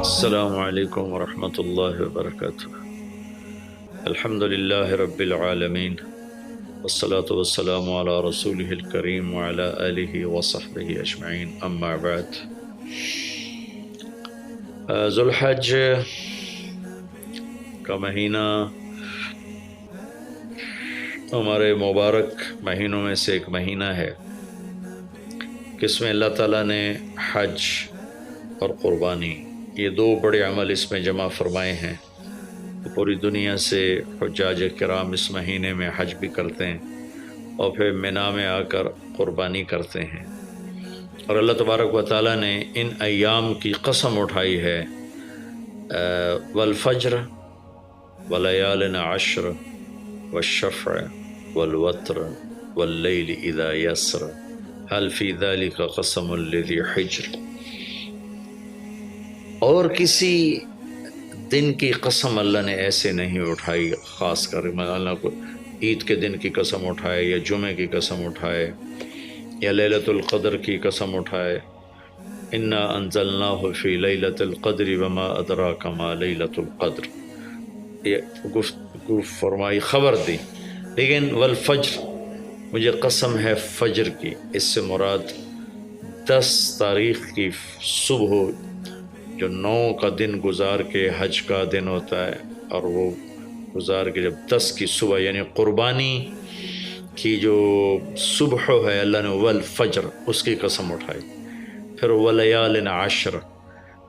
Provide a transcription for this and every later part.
السلام علیکم ورحمۃ اللہ وبرکاتہ۔ الحمد للہ رب العالمین والصلاة والسلام علی رسولہ الکریم وعلی آلہ وصحبہ اجمعین، اما بعد۔ ذو الحج کا مہینہ ہمارے مبارک مہینوں میں سے ایک مہینہ ہے کہ اس میں اللہ تعالیٰ نے حج اور قربانی، یہ دو بڑے عمل اس میں جمع فرمائے ہیں۔ پوری دنیا سے حجاج کرام اس مہینے میں حج بھی کرتے ہیں اور پھر مینا میں آ کر قربانی کرتے ہیں، اور اللہ تبارک و تعالیٰ نے ان ایام کی قسم اٹھائی ہے، والفجر ولیال عشر والشفع والوتر واللیل اذا یسر هل فی ذلک قسم لذی حجر۔ اور کسی دن کی قسم اللہ نے ایسے نہیں اٹھائی، خاص کر اللہ کو عید کے دن کی قسم اٹھائے، یا جمعے کی قسم اٹھائے، یا لیلۃ القدر کی قسم اٹھائے، انا انزلناہ فی لیلۃ القدر وما ادراک ما لیلۃ القدر، یہ گفتگو فرمائی، خبر دی۔ لیکن والفجر، مجھے قسم ہے فجر کی، اس سے مراد 10 تاریخ کی صبح، جو 9 کا دن گزار کے حج کا دن ہوتا ہے، اور وہ گزار کے جب 10 کی صبح یعنی قربانی کی جو صبح ہے، اللہ نے والفجر اس کی قسم اٹھائی۔ پھر ولیال عشر،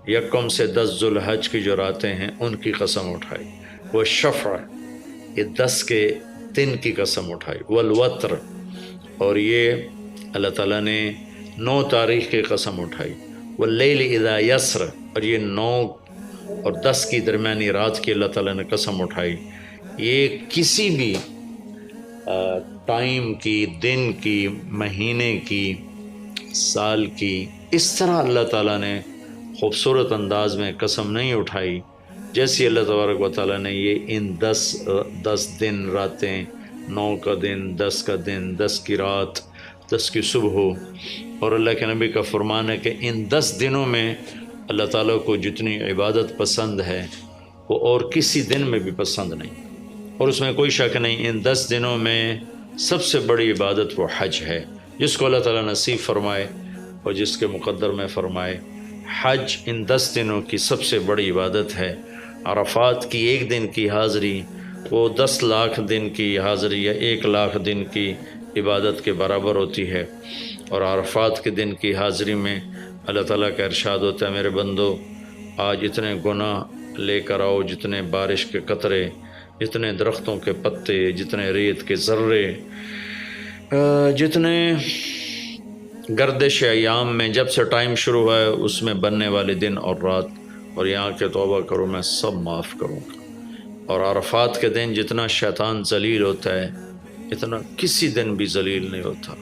یکم سے 10 ذو الحج کی جو راتیں ہیں ان کی قسم اٹھائی۔ والشفع، یہ 10 کے دن کی قسم اٹھائی۔ والوتر، اور یہ اللہ تعالیٰ نے 9 تاریخ کی قسم اٹھائی۔ واللیل اذا یسر، اور یہ 9 اور 10 کی درمیانی رات کی اللہ تعالیٰ نے قسم اٹھائی۔ یہ کسی بھی ٹائم کی، دن کی، مہینے کی، سال کی، اس طرح اللہ تعالیٰ نے خوبصورت انداز میں قسم نہیں اٹھائی جیسی اللہ تبارک و تعالیٰ نے یہ ان 10 دن راتیں، 9 کا دن، 10 کا دن، 10 کی رات، 10 کی صبح، اور اللہ کے نبی کا فرمان ہے کہ ان 10 دنوں میں اللہ تعالیٰ کو جتنی عبادت پسند ہے وہ اور کسی دن میں بھی پسند نہیں، اور اس میں کوئی شک نہیں، ان 10 دنوں میں سب سے بڑی عبادت وہ حج ہے، جس کو اللہ تعالیٰ نصیب فرمائے اور جس کے مقدر میں فرمائے۔ حج ان 10 دنوں کی سب سے بڑی عبادت ہے۔ عرفات کی ایک دن کی حاضری وہ 10 لاکھ دن کی حاضری یا 1 لاکھ دن کی عبادت کے برابر ہوتی ہے، اور عرفات کے دن کی حاضری میں اللہ تعالیٰ کا ارشاد ہوتا ہے، میرے بندو آج اتنے گناہ لے کر آؤ، جتنے بارش کے قطرے، جتنے درختوں کے پتے، جتنے ریت کے ذرے، جتنے گردش ایام میں جب سے ٹائم شروع ہوا ہے اس میں بننے والے دن اور رات، اور یہاں کے توبہ کرو، میں سب معاف کروں گا۔ اور عرفات کے دن جتنا شیطان ذلیل ہوتا ہے اتنا کسی دن بھی ذلیل نہیں ہوتا،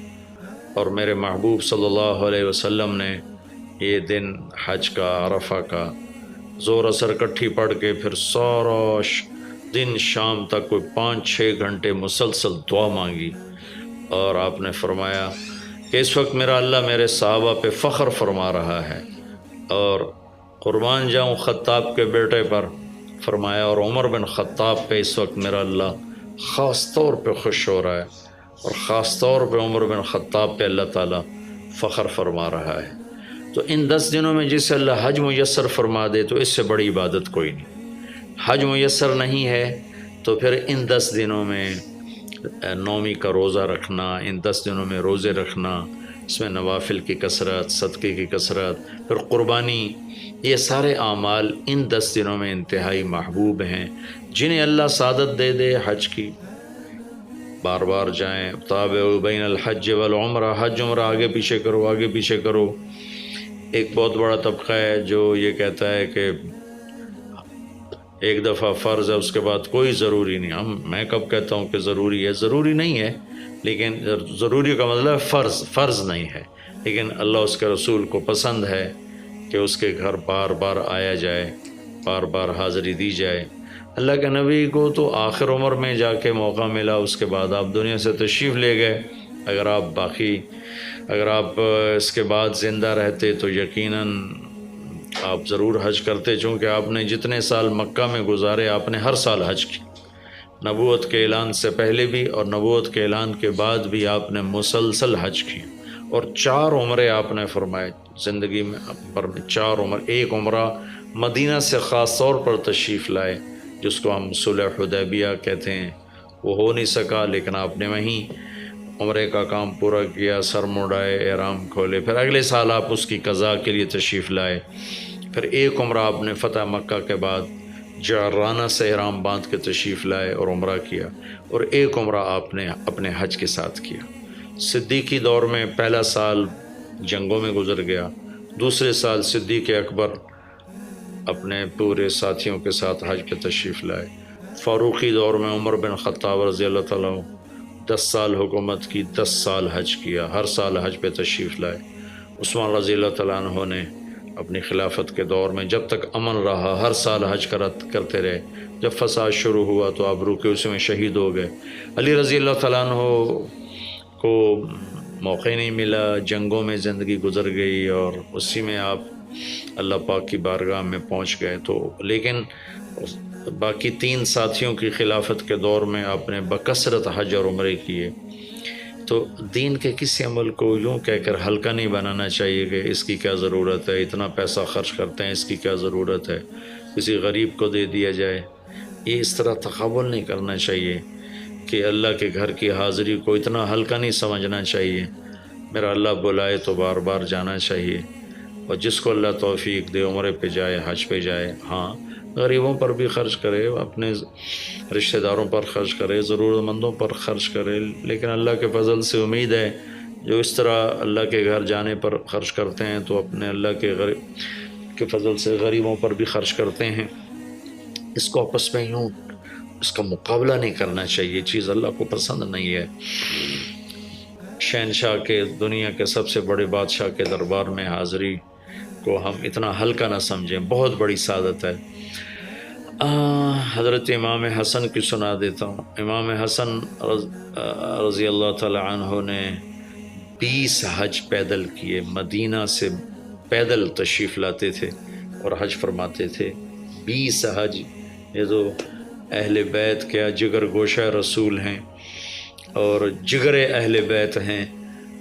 اور میرے محبوب صلی اللہ علیہ وسلم نے یہ دن حج کا، عرفہ کا، زور اثر کٹھی پڑھ کے پھر سارا دن شام تک کوئی 5-6 گھنٹے مسلسل دعا مانگی، اور آپ نے فرمایا کہ اس وقت میرا اللہ میرے صحابہ پہ فخر فرما رہا ہے، اور قربان جاؤں خطاب کے بیٹے پر، فرمایا، اور عمر بن خطاب پہ اس وقت میرا اللہ خاص طور پہ خوش ہو رہا ہے، اور خاص طور پہ عمر بن خطاب پہ اللہ تعالیٰ فخر فرما رہا ہے۔ تو ان 10 دنوں میں جسے اللہ حج میسر فرما دے تو اس سے بڑی عبادت کوئی نہیں۔ حج میسر نہیں ہے تو پھر ان 10 دنوں میں نومی کا روزہ رکھنا، ان 10 دنوں میں روزے رکھنا، اس میں نوافل کی کثرت، صدقے کی کثرت، پھر قربانی، یہ سارے اعمال ان 10 دنوں میں انتہائی محبوب ہیں۔ جنہیں اللہ سعادت دے دے حج کی، بار بار جائیں، تابعوا بین الحج والعمرہ، حج عمرہ آگے پیچھے کرو، آگے پیچھے کرو۔ ایک بہت بڑا طبقہ ہے جو یہ کہتا ہے کہ ایک دفعہ فرض ہے، اس کے بعد کوئی ضروری نہیں۔ میں کب کہتا ہوں کہ ضروری ہے؟ ضروری نہیں ہے، لیکن ضروری کا مطلب فرض نہیں ہے، لیکن اللہ اس کے رسول کو پسند ہے کہ اس کے گھر بار بار آیا جائے، بار بار حاضری دی جائے۔ اللہ کے نبی کو تو آخر عمر میں جا کے موقع ملا، اس کے بعد آپ دنیا سے تشریف لے گئے۔ اگر آپ اس کے بعد زندہ رہتے تو یقیناً آپ ضرور حج کرتے، چونکہ آپ نے جتنے سال مکہ میں گزارے آپ نے ہر سال حج کی، نبوت کے اعلان سے پہلے بھی اور نبوت کے اعلان کے بعد بھی آپ نے مسلسل حج کی، اور 4 عمرے آپ نے فرمائے زندگی میں پر 4 عمر۔ ایک عمرہ مدینہ سے خاص طور پر تشریف لائے جس کو ہم صلح حدیبیہ کہتے ہیں، وہ ہو نہیں سکا، لیکن آپ نے وہیں عمرے کا کام پورا کیا، سر مڑائے، احرام کھولے، پھر اگلے سال آپ اس کی قضاء کے لیے تشریف لائے۔ پھر ایک عمرہ آپ نے فتح مکہ کے بعد جعرانہ سے احرام باندھ کے تشریف لائے اور عمرہ کیا، اور ایک عمرہ آپ نے اپنے حج کے ساتھ کیا۔ صدیقی دور میں پہلا سال جنگوں میں گزر گیا، دوسرے سال صدیق اکبر اپنے پورے ساتھیوں کے ساتھ حج پہ تشریف لائے۔ فاروقی دور میں عمر بن خطاب رضی اللہ تعالیٰ 10 سال حکومت کی، 10 سال حج کیا، ہر سال حج پہ تشریف لائے۔ عثمان رضی اللہ تعالیٰ عنہ نے اپنی خلافت کے دور میں جب تک امن رہا ہر سال حج کرتے رہے، جب فساد شروع ہوا تو آپ رکے، اس میں شہید ہو گئے۔ علی رضی اللہ تعالیٰ عنہ کو موقع نہیں ملا، جنگوں میں زندگی گزر گئی، اور اسی میں آپ اللہ پاک کی بارگاہ میں پہنچ گئے۔ تو لیکن باقی 3 ساتھیوں کی خلافت کے دور میں آپ نے بکثرت حج اور عمرے کیے۔ تو دین کے کسی عمل کو یوں کہہ کر ہلکا نہیں بنانا چاہیے کہ اس کی کیا ضرورت ہے، اتنا پیسہ خرچ کرتے ہیں، اس کی کیا ضرورت ہے، کسی غریب کو دے دیا جائے۔ یہ اس طرح تقابل نہیں کرنا چاہیے کہ اللہ کے گھر کی حاضری کو اتنا ہلکا نہیں سمجھنا چاہیے۔ میرا اللہ بلائے تو بار بار جانا چاہیے، اور جس کو اللہ توفیق دے عمرے پہ جائے، حج پہ جائے۔ ہاں، غریبوں پر بھی خرچ کرے، اپنے رشتہ داروں پر خرچ کرے، ضرورت مندوں پر خرچ کرے، لیکن اللہ کے فضل سے امید ہے جو اس طرح اللہ کے گھر جانے پر خرچ کرتے ہیں تو اپنے اللہ کے فضل سے غریبوں پر بھی خرچ کرتے ہیں۔ اس کو آپس میں یوں اس کا مقابلہ نہیں کرنا چاہیے، چیز اللہ کو پسند نہیں ہے۔ شہنشاہ کے، دنیا کے سب سے بڑے بادشاہ کے دربار میں حاضری کو ہم اتنا ہلکا نہ سمجھیں، بہت بڑی سعادت ہے۔ حضرت امام حسن کی سنا دیتا ہوں۔ امام حسن رضی اللہ تعالی عنہ نے 20 حج پیدل کیے، مدینہ سے پیدل تشریف لاتے تھے اور حج فرماتے تھے۔ 20 حج، یہ تو اہل بیت کیا جگر گوشہ رسول ہیں اور جگر اہل بیت ہیں،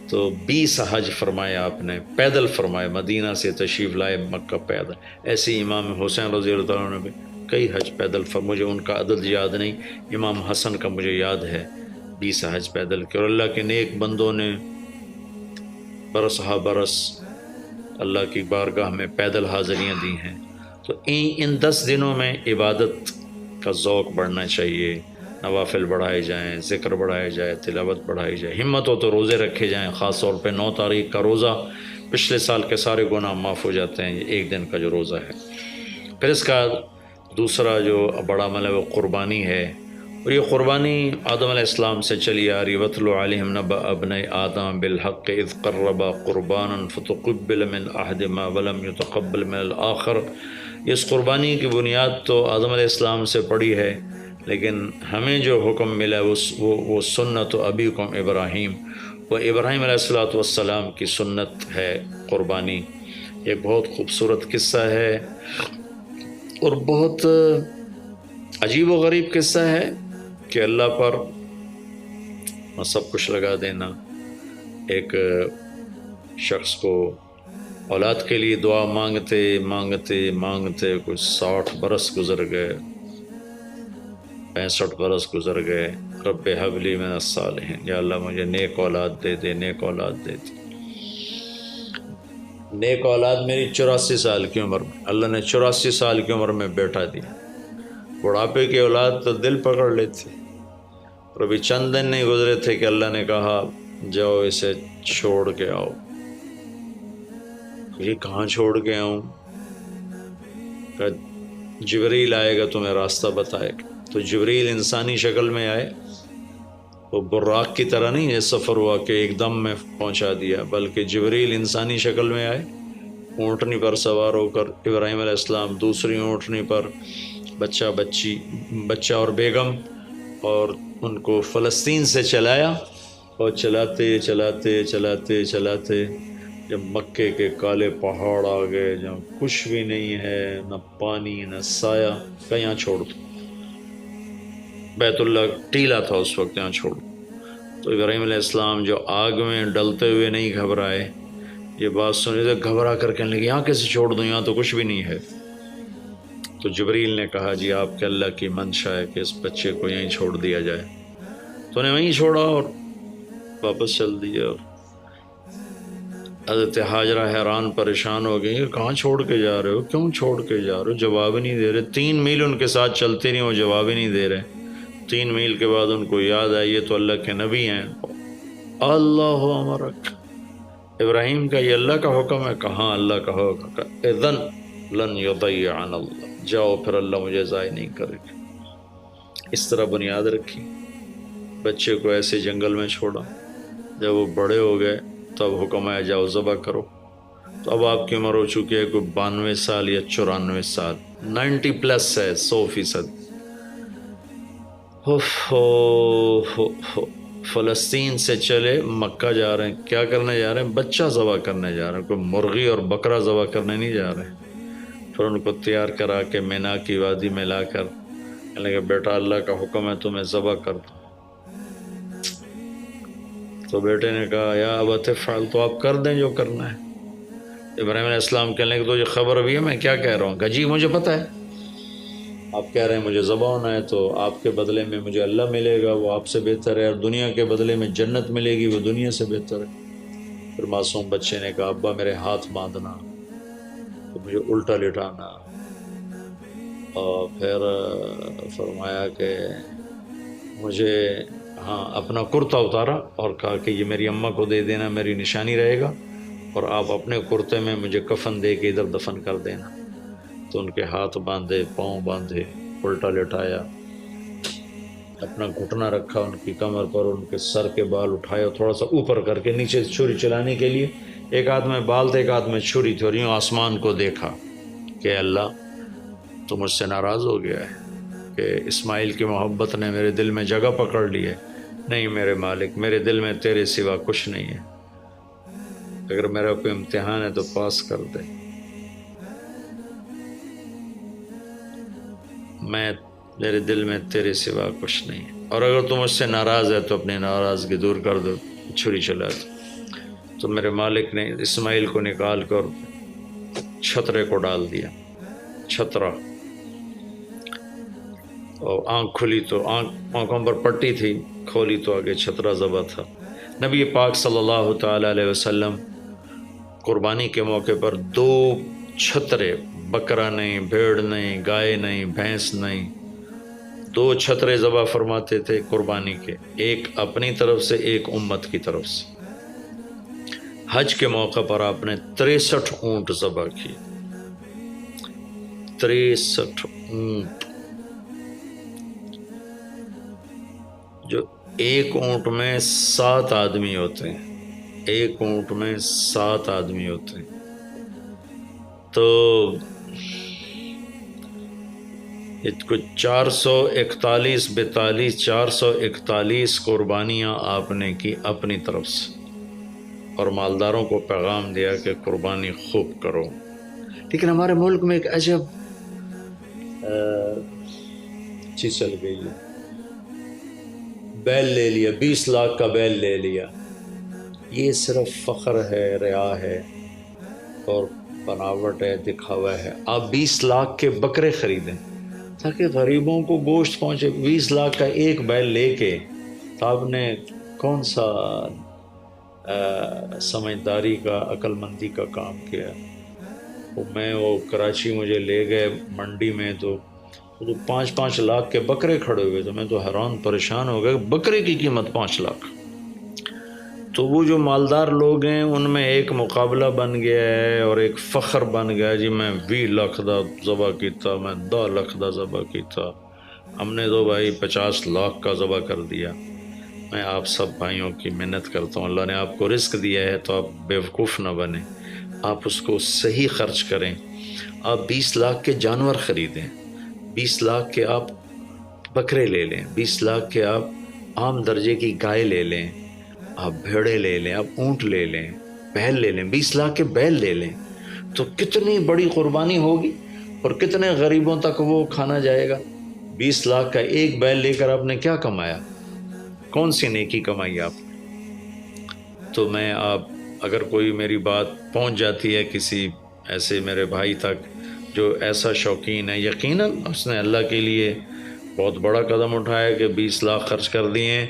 تو 20 حج فرمایا آپ نے، پیدل فرمائے، مدینہ سے تشریف لائے مکہ پیدل۔ ایسے امام حسین رضی اللہ عنہ نے بھی کئی حج پیدل مجھے ان کا عدد یاد نہیں، امام حسن کا مجھے یاد ہے 20 حج پیدل کے، اور اللہ کے نیک بندوں نے برس ہا برس اللہ کی بارگاہ میں پیدل حاضریاں دی ہیں۔ تو ان 10 دنوں میں عبادت کا ذوق بڑھنا چاہیے، نوافل بڑھائے جائیں، ذکر بڑھائے جائے، تلاوت بڑھائی جائے، ہمت ہو تو روزے رکھے جائیں، خاص طور پہ 9 تاریخ کا روزہ، پچھلے سال کے سارے گناہ معاف ہو جاتے ہیں ایک دن کا جو روزہ ہے۔ پھر اس کا دوسرا جو بڑا عمل ہے وہ قربانی ہے، اور یہ قربانی آدم علیہ السلام سے چلی آ رہی۔ وَاتْلُ عَلَيْهِمْ نَبَأَ ابْنَيْ آدَمَ بِالْحَقِّ إِذْ قَرَّبَا قُرْبَانًا فَتُقُبِّلَ مِنْ أَحَدِهِمَا وَلَمْ يُتَقَبَّلْ مِنَ الْآخَرِ۔ اس قربانی کی بنیاد تو آدم علیہ السلام سے پڑی ہے، لیکن ہمیں جو حکم ملا وہ سنت ابیکم ابراہیم، وہ ابراہیم علیہ السلام کی سنت ہے قربانی۔ ایک بہت خوبصورت قصہ ہے اور بہت عجیب و غریب قصہ ہے کہ اللہ پر سب کچھ لگا دینا۔ ایک شخص کو اولاد کے لیے دعا مانگتے مانگتے مانگتے کچھ 60 برس گزر گئے، 65 برس گزر گئے۔ رب ہب لی من الصالحین، یا اللہ مجھے نیک اولاد دے دے، نیک اولاد دے دے۔ نیک اولاد میری 84 سال کی عمر میں، اللہ نے 84 سال کی عمر میں بیٹا دیا۔ بڑھاپے کی اولاد تو دل پکڑ لیتی، اور ابھی چند دن نہیں گزرے تھے کہ اللہ نے کہا جاؤ اسے چھوڑ کے آؤ۔ یہ کہاں چھوڑ کے آؤں؟ کہ جبریل آئے گا تمہیں راستہ بتائے گا۔ تو جبریل انسانی شکل میں آئے وہ براق کی طرح نہیں یہ سفر ہوا کہ ایک دم میں پہنچا دیا، بلکہ جبریل انسانی شکل میں آئے، اونٹنی پر سوار ہو کر ابراہیم علیہ السلام دوسری اونٹنی پر، بچہ اور بیگم، اور ان کو فلسطین سے چلایا، اور چلاتے چلاتے چلاتے چلاتے جب مکے کے کالے پہاڑ آ گئے جہاں کچھ بھی نہیں ہے، نہ پانی نہ سایہ، کہ یہاں چھوڑ دو، بیت اللہ ٹیلا تھا اس وقت، یہاں چھوڑ دو۔ تو ابراہیم علیہ السلام جو آگ میں ڈلتے ہوئے نہیں گھبرائے، یہ بات سنی تو گھبرا کر کہنے لگے یہاں کیسے چھوڑ دوں، یہاں تو کچھ بھی نہیں ہے۔ تو جبریل نے کہا جی آپ کے اللہ کی منشا ہے کہ اس بچے کو یہیں چھوڑ دیا جائے، تو انہیں وہیں چھوڑا اور واپس چل دیا۔ اور حضرت ہاجرہ حیران پریشان ہو گئی کہ کہاں چھوڑ کے جا رہے ہو، کیوں چھوڑ کے جا رہے ہو، جواب ہی نہیں دے رہے۔ 3 میل ان کے ساتھ چلتے رہے، وہ جواب ہی نہیں دے رہے۔ 3 میل کے بعد ان کو یاد آئی یہ تو اللہ کے نبی ہیں۔ اللہ امرک، ابراہیم کا یہ اللہ کا حکم ہے؟ کہاں اللہ کا حکم، اذن لن یضیعنا اللہ، جاؤ پھر اللہ مجھے ضائع نہیں کرے گا۔ اس طرح بنیاد رکھی، بچے کو ایسے جنگل میں چھوڑا۔ جب وہ بڑے ہو گئے تب حکم آیا جاؤ ذبح کرو۔ تو اب آپ کی عمر ہو چکی ہے کوئی 92 سال یا 94 سال، 90 پلس ہے، 100%۔ فلسطین سے چلے مکہ جا رہے ہیں، کیا کرنے جا رہے ہیں؟ بچہ ذبح کرنے جا رہے ہیں، کوئی مرغی اور بکرا ذبح کرنے نہیں جا رہے ہیں۔ پھر ان کو تیار کرا کے مینا کی وادی میں لا کر کہنے لگے بیٹا اللہ کا حکم ہے تمہیں ذبح کر دو۔ تو بیٹے نے کہا یا ابت افعل، تو آپ کر دیں جو کرنا ہے۔ ابراہیم علیہ السلام کہنے لگے تو یہ خبر بھی ہے میں کیا کہہ رہا ہوں؟ کہ جی مجھے پتہ ہے، آپ کہہ رہے ہیں مجھے ذبح ہونا ہے، تو آپ کے بدلے میں مجھے اللہ ملے گا، وہ آپ سے بہتر ہے، اور دنیا کے بدلے میں جنت ملے گی، وہ دنیا سے بہتر ہے۔ پھر معصوم بچے نے کہا ابا میرے ہاتھ باندھنا، تو مجھے الٹا لٹانا، اور پھر فرمایا کہ مجھے اپنا کرتا اتارا اور کہا کہ یہ میری اماں کو دے دینا، میری نشانی رہے گا، اور آپ اپنے کرتے میں مجھے کفن دے کے ادھر دفن کر دینا۔ تو ان کے ہاتھ باندھے، پاؤں باندھے، الٹا لٹایا، اپنا گھٹنا رکھا ان کی کمر پر، ان کے سر کے بال اٹھائے اور تھوڑا سا اوپر کر کے نیچے چھری چلانے کے لیے، ایک ہاتھ میں بال تھے ایک ہاتھ میں چھری تھی، اور یوں آسمان کو دیکھا کہ اللہ تو مجھ سے ناراض ہو گیا ہے کہ اسماعیل کی محبت نے میرے دل میں جگہ پکڑ لی ہے۔ نہیں میرے مالک، میرے دل میں تیرے سوا کچھ نہیں ہے، اگر میرا کوئی امتحان ہے تو پاس کر دے، میرے دل میں تیرے سوا کچھ نہیں ہے، اور اگر تم مجھ سے ناراض ہے تو اپنی ناراضگی دور کر دو، چھری چلا دو۔ تو میرے مالک نے اسماعیل کو نکال کر چھترے کو ڈال دیا، چھترا، اور آنکھ کھلی تو آنکھوں پر پٹی تھی، کھولی تو آگے چھترا ذبح تھا۔ نبی پاک صلی اللہ تعالیٰ علیہ وسلم قربانی کے موقع پر 2 چھترے، بکرا نہیں، بھیڑ نہیں، گائے نہیں، بھینس نہیں، 2 چھترے ذبح فرماتے تھے قربانی کے، ایک اپنی طرف سے ایک امت کی طرف سے۔ حج کے موقع پر آپ نے 63 اونٹ ذبح کیے، 63 اونٹ، جو ایک اونٹ میں 7 آدمی ہوتے ہیں، ایک اونٹ میں 7 آدمی ہوتے ہیں۔ تو کچھ 441 قربانیاں آپ نے کی اپنی طرف سے، اور مالداروں کو پیغام دیا کہ قربانی خوب کرو۔ لیکن ہمارے ملک میں ایک عجب چیز چل گئی ہے، بیل لے لیا، 20 لاکھ کا بیل لے لیا۔ یہ صرف فخر ہے، ریا ہے اور بناوٹ ہے، دکھاوا ہے۔ آپ 20 لاکھ کے بکرے خریدیں تاکہ غریبوں کو گوشت پہنچے۔ 20 لاکھ کا ایک بیل لے کے تو آپ نے کون سا سمجھداری کا، عقل مندی کا کام کیا؟ وہ کراچی مجھے لے گئے منڈی میں، تو 5 لاکھ کے بکرے کھڑے ہوئے، تو میں تو حیران پریشان ہو گیا، بکرے کی قیمت 5 لاکھ۔ تو وہ جو مالدار لوگ ہیں ان میں ایک مقابلہ بن گیا ہے اور ایک فخر بن گیا، جی میں 20 لاکھ دا ذبح کیتا، میں 10 لاکھ دا ذبح کیتا، ہم نے تو بھائی 50 لاکھ کا ذبح کر دیا۔ میں آپ سب بھائیوں کی منت کرتا ہوں، اللہ نے آپ کو رزق دیا ہے تو آپ بیوقوف نہ بنیں، آپ اس کو صحیح خرچ کریں۔ آپ 20 لاکھ کے جانور خریدیں، 20 لاکھ کے آپ بکرے لے لیں، 20 لاکھ کے آپ عام درجے کی گائے لے لیں، آپ بھیڑے لے لیں، آپ اونٹ لے لیں، بیل لے لیں، 20 لاکھ کے بیل لے لیں، تو کتنی بڑی قربانی ہوگی اور کتنے غریبوں تک وہ کھانا جائے گا۔ 20 لاکھ کا ایک بیل لے کر آپ نے کیا کمایا؟ کون سی نیکی کمائی آپ نے؟ تو میں آپ اگر کوئی میری بات پہنچ جاتی ہے کسی ایسے میرے بھائی تک جو ایسا شوقین ہے، یقیناً اس نے اللہ کے لیے بہت بڑا قدم اٹھایا کہ 20 لاکھ خرچ کر دیے ہیں،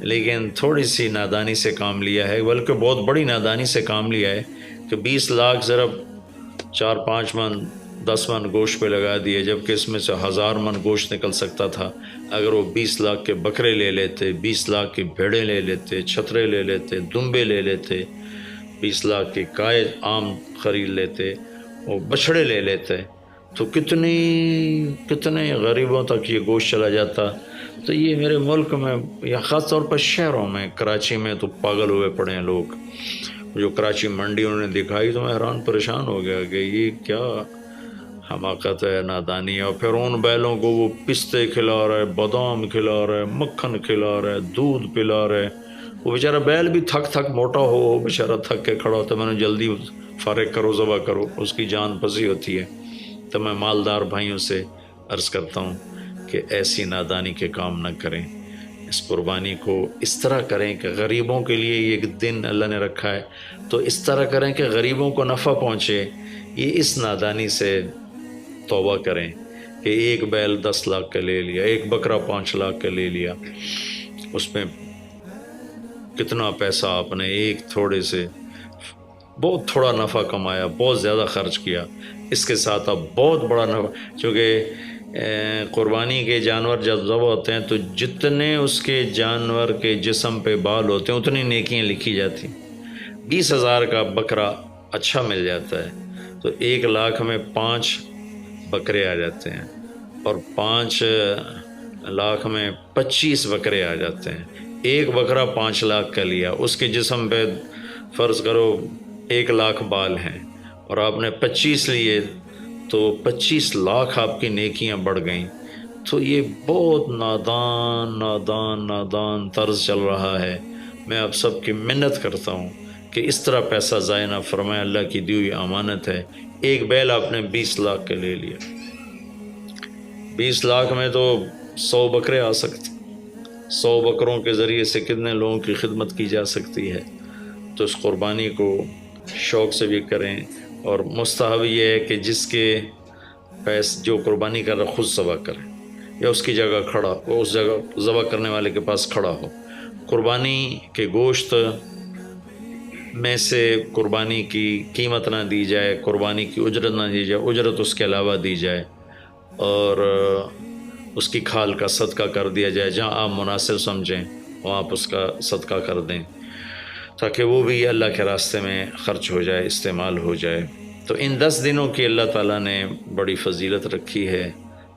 لیکن تھوڑی سی نادانی سے کام لیا ہے، بلکہ بہت بڑی نادانی سے کام لیا ہے کہ 20 لاکھ ضرب 4-5 من 10 من گوشت پہ لگا دیے، جبکہ اس میں سے 1000 من گوشت نکل سکتا تھا اگر وہ 20 لاکھ کے بکرے لے لیتے، 20 لاکھ کی بھیڑیں لے لیتے، چھترے لے لیتے، دمبے لے لیتے، 20 لاکھ کی گائے عام خرید لیتے، وہ بچھڑے لے لیتے، تو کتنے غریبوں تک یہ گوشت چلا جاتا۔ تو یہ میرے ملک میں یا خاص طور پر شہروں میں، کراچی میں تو پاگل ہوئے پڑے ہیں لوگ۔ جو کراچی منڈی انہوں نے دکھائی تو میں حیران پریشان ہو گیا کہ یہ کیا حماقت ہے، نادانی ہے۔ اور پھر ان بیلوں کو وہ پستے کھلا رہا ہے، بادام کھلا رہا ہے، مکھن کھلا رہا ہے، دودھ پلا رہا ہے۔ وہ بیچارہ بیل بھی تھک موٹا ہو بیچارہ تھک کے کھڑا ہوتا ہے، میں نے جلدی فارغ کرو، ذبح کرو، اس کی جان پھنسی ہوتی ہے۔ تو میں مالدار بھائیوں سے عرض کرتا ہوں کہ ایسی نادانی کے کام نہ کریں، اس قربانی کو اس طرح کریں کہ غریبوں کے لیے یہ ایک دن اللہ نے رکھا ہے تو اس طرح کریں کہ غریبوں کو نفع پہنچے۔ یہ اس نادانی سے توبہ کریں کہ ایک بیل 10 لاکھ کا لے لیا، ایک بکرا 5 لاکھ کا لے لیا، اس میں کتنا پیسہ آپ نے ایک تھوڑے سے بہت تھوڑا نفع کمایا، بہت زیادہ خرچ کیا، اس کے ساتھ اب بہت بڑا نفع، چونکہ قربانی کے جانور جب ذبح ہوتے ہیں تو جتنے اس کے جانور کے جسم پہ بال ہوتے ہیں اتنی نیکیاں لکھی جاتی ہیں۔ 20,000 کا بکرا اچھا مل جاتا ہے تو 1 لاکھ میں 5 بکرے آ جاتے ہیں، اور 5 لاکھ میں 25 بکرے آ جاتے ہیں۔ ایک بکرا 5 لاکھ کا لیا، اس کے جسم پہ فرض کرو 1 لاکھ بال ہیں اور آپ نے 25 لیے تو 25 لاکھ آپ کی نیکیاں بڑھ گئیں۔ تو یہ بہت نادان طرز چل رہا ہے۔ میں آپ سب کی منت کرتا ہوں کہ اس طرح پیسہ ضائع نہ فرمائے، اللہ کی دی ہوئی امانت ہے۔ ایک بیل آپ نے 20 لاکھ کا لے لیا، 20 لاکھ میں تو 100 بکرے آ سکتے، 100 بکروں کے ذریعے سے کتنے لوگوں کی خدمت کی جا سکتی ہے۔ تو اس قربانی کو شوق سے بھی کریں، اور مستحب یہ ہے کہ جس کے جو قربانی کر رہا خود ذبح کرے یا اس کی جگہ کھڑا، وہ اس جگہ ذبح کرنے والے کے پاس کھڑا ہو۔ قربانی کے گوشت میں سے قربانی کی قیمت نہ دی جائے، قربانی کی اجرت نہ دی جائے، اجرت اس کے علاوہ دی جائے، اور اس کی کھال کا صدقہ کر دیا جائے۔ جہاں آپ مناسب سمجھیں وہاں آپ اس کا صدقہ کر دیں تاکہ وہ بھی اللہ کے راستے میں خرچ ہو جائے، استعمال ہو جائے۔ تو ان 10 دنوں کی اللہ تعالیٰ نے بڑی فضیلت رکھی ہے،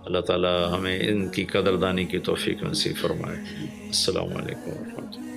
اللہ تعالیٰ ہمیں ان کی قدردانی کی توفیق نصیب فرمائے۔ السلام علیکم ورحمۃ اللہ۔